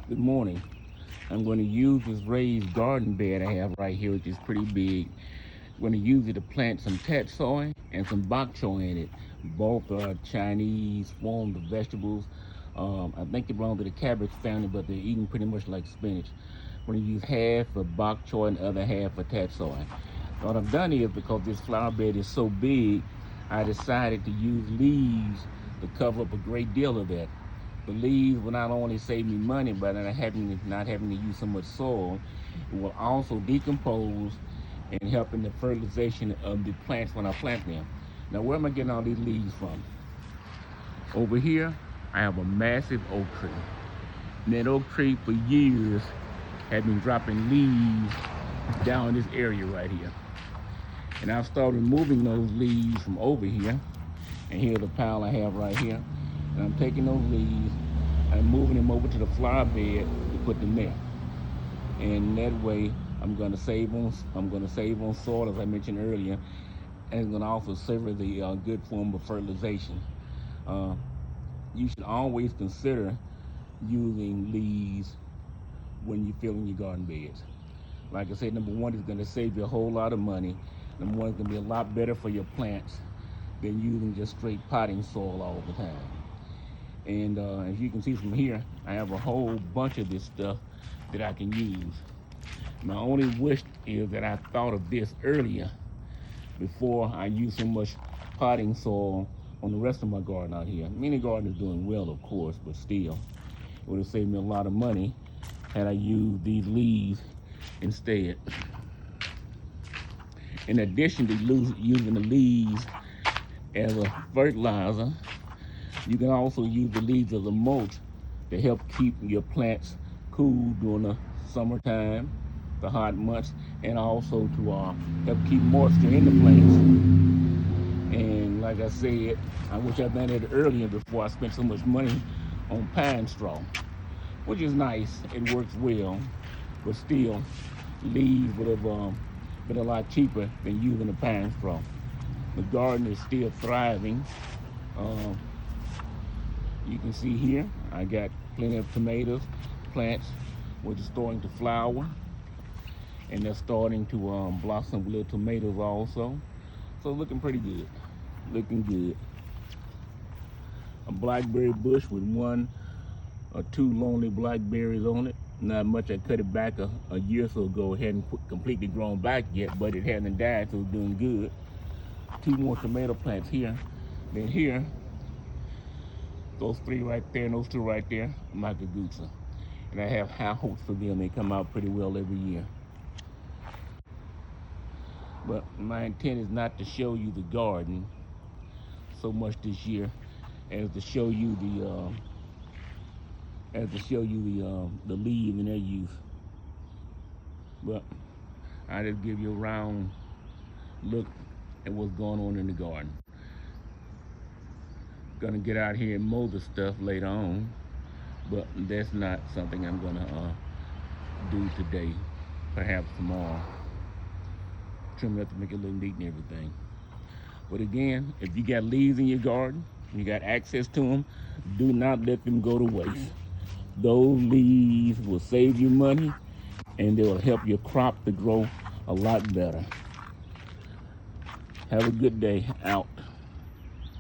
Good morning. I'm going to use this raised garden bed I have right here, which is pretty big. I'm going to use it to plant some tatsoi and some bok choy in it. Both are Chinese forms of vegetables. I think they belong to the cabbage family, but they're eating pretty much like spinach. I'm going to use half for bok choy and the other half for tatsoi. What I've done is, because this flower bed is so big, I decided to use leaves to cover up a great deal of that. The leaves will not only save me money by not having to use so much soil, it will also decompose and help in the fertilization of the plants when I plant them. Now, where am I getting all these leaves from? Over here, I have a massive oak tree. And that oak tree for years had been dropping leaves down this area right here. And I've started removing those leaves from over here. And here's the pile I have right here. And I'm taking those leaves and moving them over to the flower bed to put them there. And that way, I'm going to save on soil, as I mentioned earlier, and it's going to also serve the good form of fertilization. You should always consider using leaves when you're filling your garden beds. Like I said, number one, is going to save you a whole lot of money. Number one, it's going to be a lot better for your plants than using just straight potting soil all the time. And as you can see from here, I have a whole bunch of this stuff that I can use. My only wish is that I thought of this earlier before I use so much potting soil on the rest of my garden out here. Many gardens are doing well, of course, but still, it would have saved me a lot of money had I used these leaves instead. In addition to using the leaves as a fertilizer, you can also use the leaves as a mulch to help keep your plants cool during the summertime, the hot months, and also to help keep moisture in the plants. And like I said, I wish I'd done it earlier before I spent so much money on pine straw, which is nice. It works well, but still, leaves would have been a lot cheaper than using the pine straw. The garden is still thriving. You can see here, I got plenty of tomatoes plants, which are starting to flower, and they're starting to blossom with little tomatoes also. So looking pretty good, looking good. A blackberry bush with one or two lonely blackberries on it. Not much. I cut it back a year or so ago. It hadn't completely grown back yet, but it hasn't died, so it's doing good. Two more tomato plants here. Then here, those three right there and those two right there, Microguzza. And I have high hopes for them. They come out pretty well every year. But my intent is not to show you the garden so much this year as to show you the leaves and their use. But I just give you a round look at what's going on in the garden. Gonna get out here and mow the stuff later on, but that's not something I'm gonna do today. Perhaps tomorrow. Trim it up to make it look neat and everything. But again, if you got leaves in your garden, you got access to them, do not let them go to waste. Those leaves will save you money, and they will help your crop to grow a lot better. Have a good day. Out.